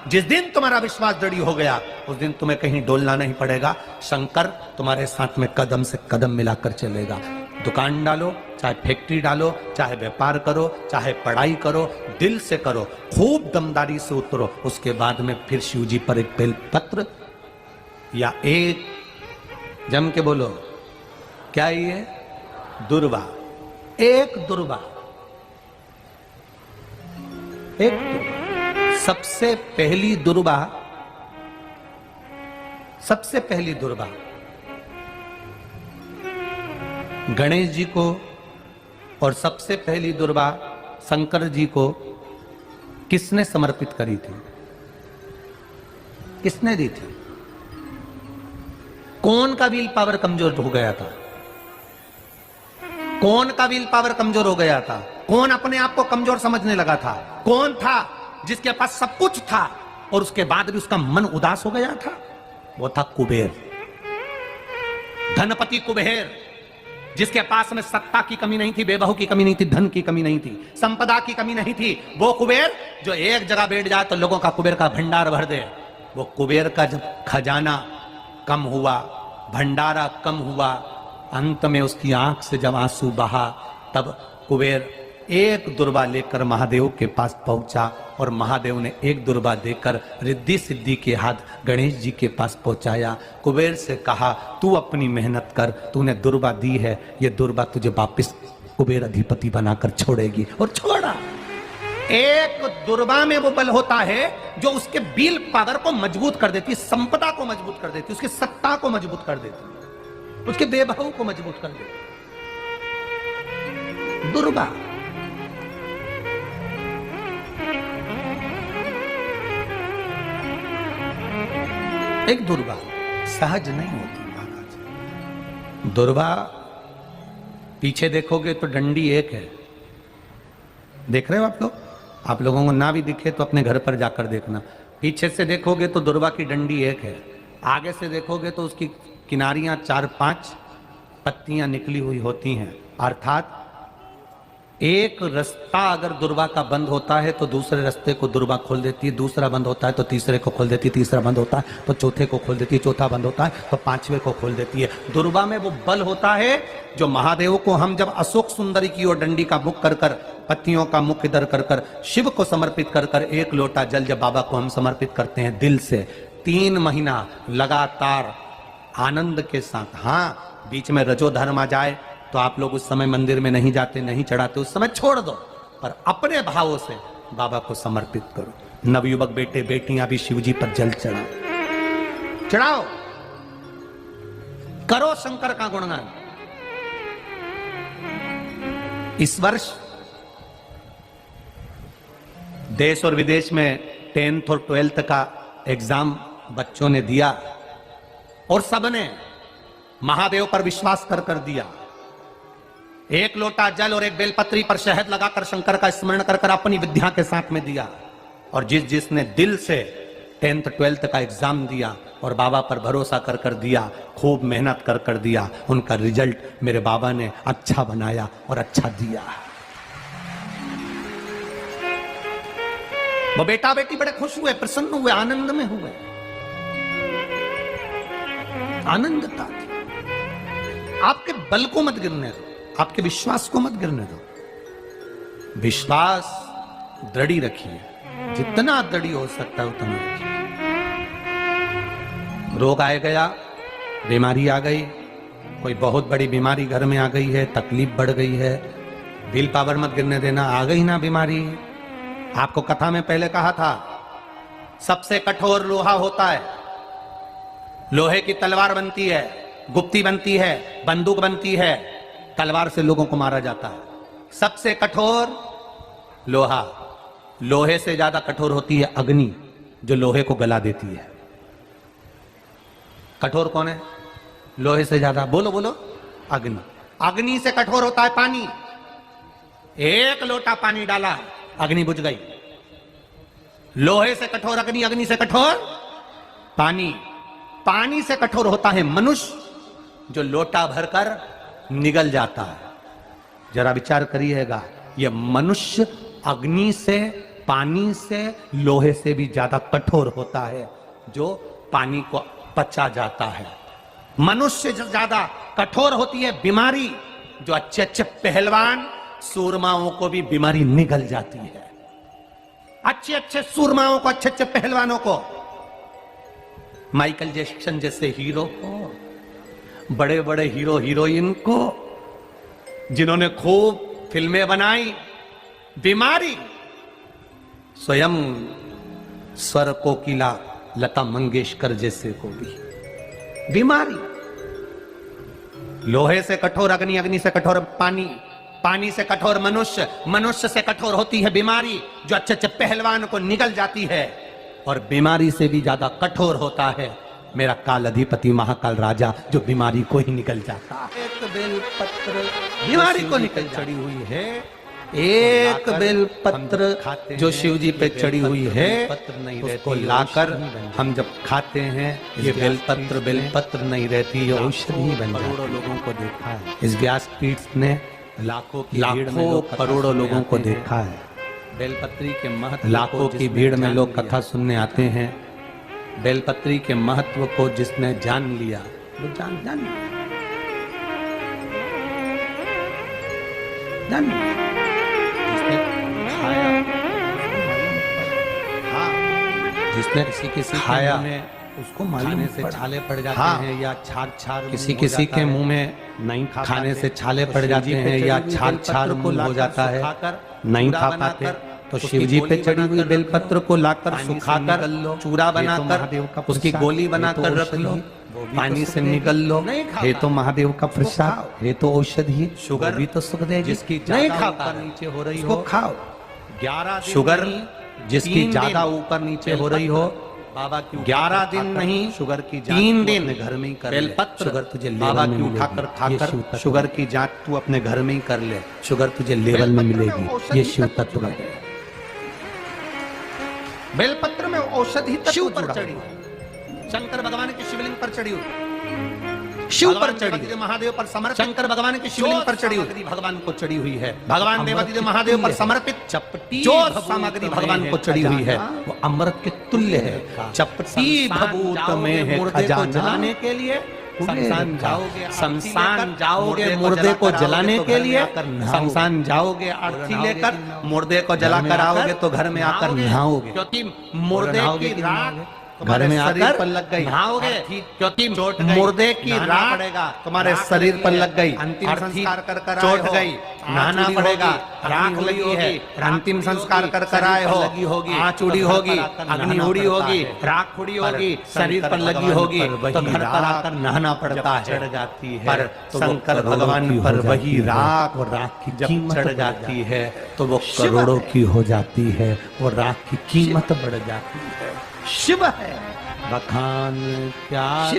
जिस दिन तुम्हारा विश्वास दृढ़ हो गया उस दिन तुम्हें कहीं डोलना नहीं पड़ेगा। शंकर तुम्हारे साथ में कदम से कदम मिलाकर चलेगा। दुकान डालो, चाहे फैक्ट्री डालो, चाहे व्यापार करो, चाहे पढ़ाई करो, दिल से करो, खूब दमदारी से उतरो। उसके बाद में फिर शिव जी पर एक बेलपत्र या एक, जम के बोलो क्या ये, दुर्वा, एक दुर्वा, एक दुर्वा। सबसे पहली दुर्वा, सबसे पहली दुर्वा गणेश जी को और सबसे पहली दुर्वा शंकर जी को किसने समर्पित करी थी? किसने दी थी? कौन का व्हील पावर कमजोर हो गया था? कौन का व्हील पावर कमजोर हो गया था? कौन अपने आप को कमजोर समझने लगा था? कौन था जिसके पास सब कुछ था और उसके बाद भी उसका मन उदास हो गया था? वो था कुबेर, धनपति कुबेर, जिसके पास में सत्ता की कमी नहीं थी, बेबहू की कमी नहीं थी, धन की कमी नहीं थी, संपदा की कमी नहीं थी। वो कुबेर जो एक जगह बैठ जाए तो लोगों का कुबेर का भंडार भर दे। वो कुबेर का जब खजाना कम हुआ, भंडारा कम हुआ, अंत में उसकी आंख से जब आंसू बहा, तब कुबेर एक दुर्वा लेकर महादेव के पास पहुंचा और महादेव ने एक दुर्वा देकर रिद्धि सिद्धि के हाथ गणेश जी के पास पहुंचाया। कुबेर से कहा, तू अपनी मेहनत कर, तूने दुर्वा दी है, ये दुर्वा तुझे वापिस कुबेर अधिपति बनाकर छोड़ेगी। और छोड़ा। एक दुर्वा में वो बल होता है जो उसके विल पावर को मजबूत कर देती है, संपदा को मजबूत कर देती है, उसकी सत्ता को मजबूत कर देती है, उसके बेबहू को मजबूत कर देती है। दुर्वा एक दुर्वा सहज नहीं होती महाराज। दुर्वा पीछे देखोगे तो डंडी एक है, देख रहे हो आप लोग? आप लोगों को ना भी दिखे तो अपने घर पर जाकर देखना। पीछे से देखोगे तो दुर्वा की डंडी एक है, आगे से देखोगे तो उसकी किनारियां 4-5 पत्तियां निकली हुई होती हैं। अर्थात एक रास्ता अगर दुर्वा का बंद होता है तो दूसरे रास्ते को दुर्वा खोल देती है, दूसरा बंद होता है तो तीसरे को खोल देती है, तीसरा बंद होता है तो चौथे को खोल देती है, चौथा बंद होता है तो पांचवे को खोल देती है। दुर्वा में वो बल होता है जो महादेव को हम जब अशोक सुंदरी की ओर डंडी का मुख कर कर, पत्तियों का मुख इधर कर कर, शिव को समर्पित कर कर, एक लोटा जल जब बाबा को हम समर्पित करते हैं दिल से, 3 महीना लगातार आनंद के साथ, हाँ बीच में रजो धर्म आ जाए तो आप लोग उस समय मंदिर में नहीं जाते, नहीं चढ़ाते, उस समय छोड़ दो, पर अपने भावों से बाबा को समर्पित करो। नवयुवक बेटे बेटियां भी शिव जी पर जल चढ़ाओ, चढ़ाओ, करो शंकर का गुणगान। इस वर्ष देश और विदेश में 10th और 12th का एग्जाम बच्चों ने दिया और सबने महादेव पर विश्वास कर दिया। एक लोटा जल और एक बेलपत्री पर शहद लगाकर शंकर का स्मरण कर कर अपनी विद्या के साथ में दिया। और जिसने दिल से 10th 12th का एग्जाम दिया और बाबा पर भरोसा कर कर दिया, खूब मेहनत कर कर दिया, उनका रिजल्ट मेरे बाबा ने अच्छा बनाया और अच्छा दिया। वो बेटा बेटी बड़े खुश हुए, प्रसन्न हुए, आनंद में हुए, आनंदता थी। आपके बल को मत गिरने दो, आपके विश्वास को मत गिरने दो। विश्वास दृढ़ी रखिए, जितना दृढ़ी हो सकता है उतना रखिए। रोग आ गया, बीमारी आ गई, कोई बहुत बड़ी बीमारी घर में आ गई है, तकलीफ बढ़ गई है, विल पावर मत गिरने देना। आ गई ना बीमारी, आपको कथा में पहले कहा था, सबसे कठोर लोहा होता है, लोहे की तलवार बनती है, गुप्ती बनती है, बंदूक बनती है, तलवार से लोगों को मारा जाता है। सबसे कठोर लोहा, लोहे से ज्यादा कठोर होती है अग्नि, जो लोहे को गला देती है। कठोर कौन है लोहे से ज्यादा? बोलो बोलो, अग्नि। अग्नि से कठोर होता है पानी। एक लोटा पानी डाला, अग्नि बुझ गई। लोहे से कठोर अग्नि, अग्नि से कठोर पानी। पानी से कठोर होता है मनुष्य, जो लोटा भरकर निगल जाता है। जरा विचार करिएगा, यह मनुष्य अग्नि से पानी से लोहे से भी ज्यादा कठोर होता है, जो पानी को पचा जाता है। मनुष्य से ज्यादा कठोर होती है बीमारी, जो अच्छे अच्छे पहलवान सूरमाओं को भी बीमारी निगल जाती है। अच्छे अच्छे सूरमाओं को, अच्छे अच्छे पहलवानों को, माइकल जैक्सन जैसे हीरो को, बड़े बड़े हीरो हीरोइन को, जिन्होंने खूब फिल्में बनाई, बीमारी स्वयं स्वर कोकिला लता मंगेशकर जैसे को भी बीमारी। लोहे से कठोर अग्नि, अग्नि से कठोर पानी, पानी से कठोर मनुष्य, मनुष्य से कठोर होती है बीमारी, जो अच्छे अच्छे पहलवान को निगल जाती है। और बीमारी से भी ज्यादा कठोर होता है मेरा काल अधिपति महाकाल राजा, जो बीमारी को ही निकल जाता है। एक बेलपत्र बीमारी को निकल चढ़ी हुई है, एक बेलपत्र जो शिव जी पे चढ़ी हुई है, उसको लाकर हम जब खाते हैं, ये बेलपत्र नहीं रहती, ये औषधि बन जाती है। करोड़ों लोगों को देखा है इस व्यासपीठ ने, लाखों करोड़ों लोगों को देखा है। बेलपत्री के महत्व, लाखों की भीड़ में लोग कथा सुनने आते हैं। बेलपत्री के महत्व को जिसने जान लिया, वो जान जिसने खाया, जिसने किसी खाया में उसको खाने से छाले पड़ जाते हैं, या छार किसी के मुंह में नहीं खाने से छाले पड़ जाते हैं, या छार मुंह हो जाता है, नहीं खा पाते, तो शिव जी पे चढ़ी हुई बेलपत्र को लाकर सुखाकर चूरा बनाकर उसकी गोली बनाकर रख लो, पानी से निकल लो, ये तो महादेव का प्रसाद, ये तो औषधि, शुगर भी तो सुख देगी। जिसकी नहीं खा ऊपर नीचे हो रही हो, खाओ। 11 शुगर जिसकी ज्यादा ऊपर नीचे हो रही हो, बाबा की 11 दिन नहीं, शुगर की 3 दिन घर में ही कर बेलपत्र, शुगर तुझे बाबा की उठाकर खाकर शुगर की जांच तू अपने घर में ही कर ले, शुगर तुझे लेवल में मिलेगी। ये शिव तत्व है। बेलपत्र में औषधि शिव पर चढ़ी, शंकर भगवान के शिवलिंग पर चढ़ी हुई, शिव पर चढ़ी, महादेव पर समर्पित, शंकर भगवान के शिवलिंग पर चढ़ी हुई, भगवान को चढ़ी हुई है। भगवान देवादिदेव महादेव पर समर्पित चपटी जो सामग्री भगवान को चढ़ी हुई है, वो अमृत के तुल्य है। चपटी भभूत में है खजाना, जलाने के लिए शमशान जाओगे, मुर्दे को जलाने के लिए शमशान जाओगे, अर्थी लेकर मुर्दे को जलाकर आओगे तो घर में आकर नहाओगे, क्योंकि मुर्दे की राख घर में आकर लग गई, नहाओगे, क्योंकि मुर्दे की राख तुम्हारे शरीर पर लग गई, अंतिम संस्कार कर चोट गई, नहाना पड़ेगा, राख लगी है, अंतिम संस्कार कर आए हो, आँच उड़ी होगी, अग्नि उड़ी होगी, राख उड़ी होगी, शरीर पर लगी होगी, तो घर पर आकर नहाना पड़ता है, चढ़ जाती है। पर शंकर भगवान पर वही राख, और राख की जब चढ़ जाती है तो वो करोड़ों की हो जाती है, वो राख की कीमत बढ़ जाती है। शिव है बखान क्या